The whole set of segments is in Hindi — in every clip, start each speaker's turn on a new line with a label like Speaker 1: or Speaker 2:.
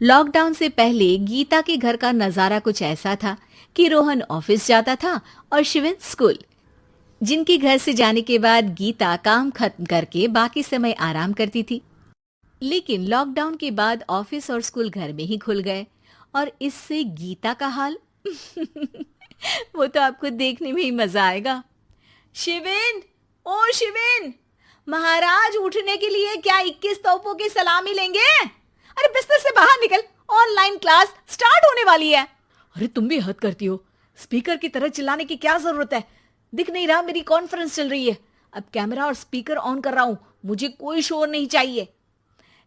Speaker 1: लॉकडाउन से पहले गीता के घर का नजारा कुछ ऐसा था कि रोहन ऑफिस जाता था और शिविन स्कूल। जिनके घर से जाने के बाद गीता काम खत्म करके बाकी समय आराम करती थी। लेकिन लॉकडाउन के बाद ऑफिस और स्कूल घर में ही खुल गए और इससे गीता का हाल वो तो आपको देखने में ही मजा आएगा। शिविन, ओ शिविन, महाराज उठने के लिए क्या 21 तोपों की सलामी लेंगे? अरे बिस्तर से बाहर निकल, ऑनलाइन क्लास स्टार्ट होने वाली है। अरे तुम भी हद करती हो, स्पीकर की तरह चिल्लाने की क्या जरूरत है? दिख नहीं रहा मेरी कॉन्फ्रेंस चल रही है। अब कैमरा और स्पीकर ऑन कर रहा हूं, मुझे कोई शोर नहीं चाहिए।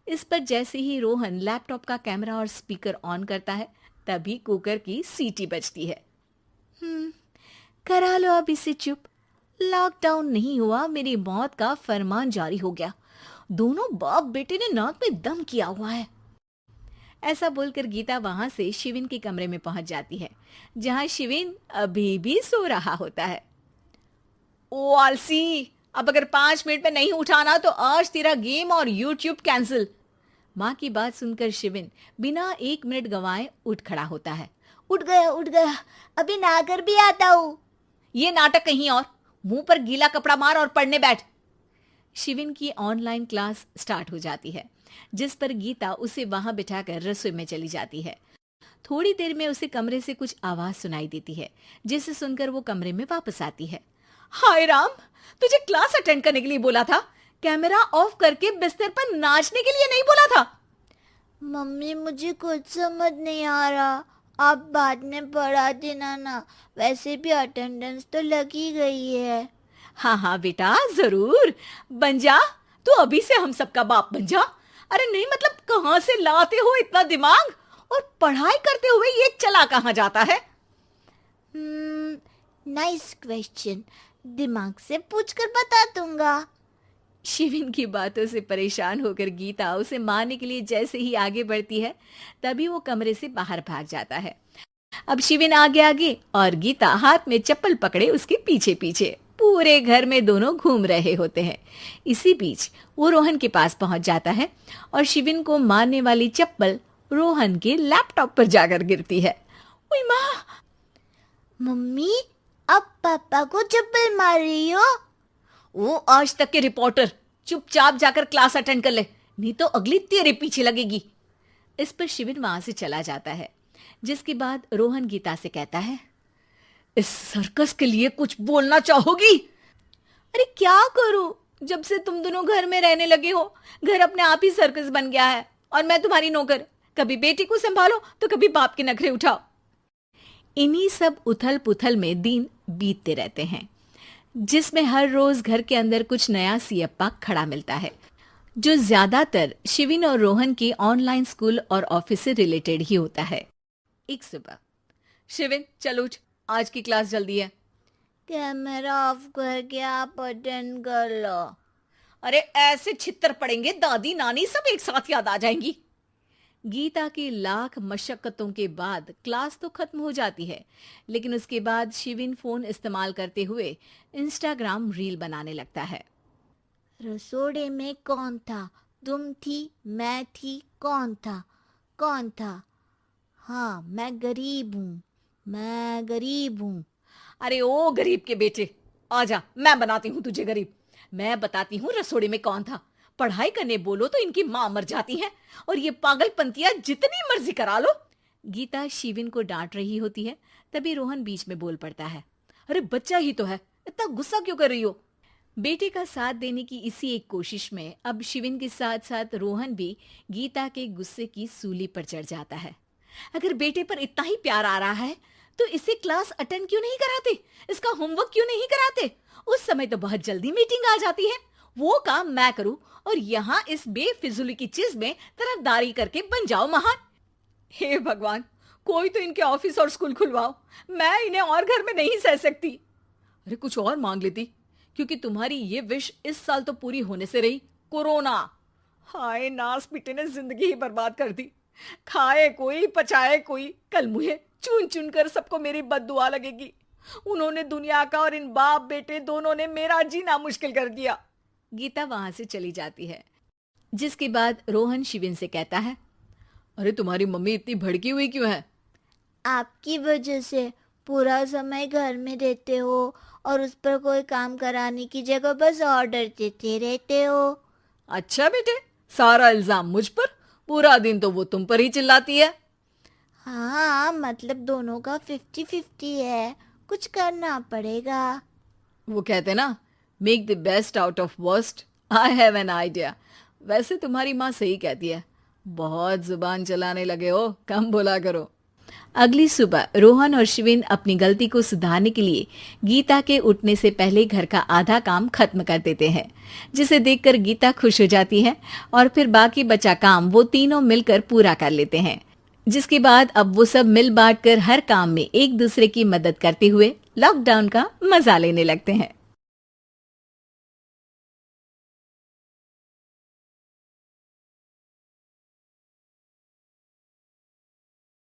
Speaker 1: इस पर जैसे ही रोहन लैपटॉप का कैमरा और स्पीकर ऑन करता है तभी कुकर की सीटी बजती है। करा लो अब इसे चुप। लॉकडाउन नहीं हुआ, मेरी मौत का फरमान जारी हो गया। दोनों बाप बेटे ने नाक में दम किया हुआ है। ऐसा बोलकर गीता वहां से शिविन के कमरे में पहुंच जाती है, जहां शिविन अभी भी सो रहा होता है। ओ आलसी, अब अगर 5 मिनट में नहीं उठाना तो आज तेरा गेम और यूट्यूब कैंसिल। माँ की बात सुनकर शिविन बिना 1 मिनट गंवाए उठ खड़ा होता है। उठ गया, अभी नहाकर भी आता हूँ। ये नाटक कहीं और, मुंह पर गीला कपड़ा मार और पढ़ने बैठ। शिविन की ऑनलाइन क्लास स्टार्ट हो जाती है, जिस पर गीता उसे वहां बिठाकर रसोई में चली जाती है। थोड़ी देर में उसे कमरे से कुछ आवाज सुनाई देती है, जिसे सुनकर वो कमरे में वापस आती है। हाय राम, तुझे क्लास अटेंड करने के लिए बोला था, कैमरा ऑफ करके बिस्तर पर नाचने के लिए नहीं बोला था।
Speaker 2: मम्मी मुझे कुछ समझ नहीं आ रहा, आप बाद में पढ़ा देना ना, वैसे भी अटेंडेंस तो लगी गई है।
Speaker 1: हाँ हाँ बेटा, जरूर बन जा। तू अभी से हम सबका बाप बन जा। अरे नहीं मतलब कहाँ से लाते हो इतना दिमाग, और पढ़ाई करते हुए ये चला कहाँ जाता है?
Speaker 2: नाइस क्वेश्चन, दिमाग से पूछकर बता दूंगा।
Speaker 1: शिविन की बातों से परेशान होकर गीता उसे मारने के लिए जैसे ही आगे बढ़ती है तभी वो कमरे से बाहर भाग जाता है। अब शिविन आगे आगे और गीता हाथ में चप्पल पकड़े उसके पीछे पीछे पूरे घर में दोनों घूम रहे होते हैं। इसी बीच वो रोहन के पास पहुंच जाता है और शिविन को मारने वाली चप्पल रोहन के लैपटॉप पर जाकर गिरती है। ओए माँ!
Speaker 2: मम्मी, अब पापा को चप्पल मार रही हो?
Speaker 1: वो आज तक के रिपोर्टर, चुपचाप जाकर क्लास अटेंड कर ले, नहीं तो अगली तेरे पीछे लगेगी। इस पर शिविन वहां से चला जाता है, जिसके बाद रोहन गीता से कहता है, इस सर्कस के लिए कुछ बोलना चाहोगी? अरे क्या करूं, जब से तुम दोनों घर में रहने लगे हो, घर अपने आप ही सर्कस बन गया है और मैं तुम्हारी नौकर। कभी बेटी को संभालो तो कभी बाप के नखरे उठाओ। इन्हीं सब उथल पुथल में दिन बीतते रहते हैं, जिसमें हर रोज घर के अंदर कुछ नया सियप्पा खड़ा मिलता है, जो ज्यादातर शिविन और रोहन के ऑनलाइन स्कूल और ऑफिस से रिलेटेड ही होता है। एक सुबह, शिविन चल उठ, आज की क्लास जल्दी है।
Speaker 2: कैमरा ऑफ करके आप अटेंड कर लो।
Speaker 1: अरे ऐसे छित्तर पड़ेंगे, दादी नानी सब एक साथ याद आ जाएंगी। गीता की लाख मशक्कतों के बाद क्लास तो खत्म हो जाती है, लेकिन उसके बाद शिविन फोन इस्तेमाल करते हुए इंस्टाग्राम रील बनाने लगता है।
Speaker 2: रसोड़े में कौन था? तुम थी, मैं थी, कौन था? कौन था? हाँ, मैं गरीब हूँ।
Speaker 1: अरे ओ गरीब के बेटे, आजा, मैं बनाती हूँ तुझे गरीब। मैं बताती हूँ रसोड़े में कौन था। पढ़ाई करने बोलो तो इनकी माँ मर जाती है, और ये पागलपंतियां जितनी मर्जी करा लो। गीता शिविन को डांट रही होती है, तभी रोहन बीच में बोल पड़ता है। अरे बच्चा ही तो है, इतना गुस्सा क्यों कर रही हो? बेटे का साथ देने की इसी एक कोशिश में अब शिविन के साथ साथ रोहन भी गीता के गुस्से की सूली पर चढ़ जाता है। अगर बेटे पर इतना ही प्यार आ रहा है तो इसे क्लास अटेंड क्यों नहीं कराते, इसका होमवर्क क्यों नहीं कराते? उस समय तो बहुत जल्दी मीटिंग आ जाती है, वो काम मैं करूं और यहाँ इस बेफिजुली की चीज में तरफदारी करके बन जाओ महान। हे भगवान, कोई तो इनके ऑफिस और स्कूल खुलवाओ, मैं इन्हें और घर में नहीं सह सकती। अरे कुछ और मांग लेती, क्योंकि तुम्हारी ये विश इस साल तो पूरी होने से रही, कोरोना। हाय नास पिटे ने जिंदगी ही बर्बाद कर दी। खाए कोई पचाए कोई, कल मुझे चुन चुन कर सबको मेरी बद्दुआ लगेगी। उन्होंने दुनिया का और इन बाप बेटे दोनों ने मेरा जीना मुश्किल कर दिया। गीता वहां से चली जाती है, जिसके बाद रोहन शिविन से कहता है, अरे तुम्हारी मम्मी इतनी भड़की हुई क्यों है?
Speaker 2: आपकी वजह से पूरा समय घर में रहते हो और उस पर कोई काम कराने की जगह बस ऑर्डर देते रहते हो।
Speaker 1: अच्छा बेटे, सारा इल्जाम मुझ पर, पूरा दिन तो वो तुम पर ही चिल्लाती है।
Speaker 2: हाँ, मतलब दोनों का 50-50 है, कुछ करना पड़ेगा।
Speaker 1: वो कहते ना, make the best out of worst. I have an idea. वैसे तुम्हारी माँ सही कहती है, बहुत जुबान चलाने लगे हो, कम बोला करो। अगली सुबह रोहन और शिविन अपनी गलती को सुधारने के लिए गीता के उठने से पहले घर का आधा काम खत्म कर देते हैं, जिसे देखकर गीता खुश हो जाती है और फिर बाकी बचा काम वो तीनों मिलकर पूरा कर लेते हैं। जिसके बाद अब वो सब मिल बांट कर हर काम में एक दूसरे की मदद करते हुए लॉकडाउन का मजा लेने लगते हैं।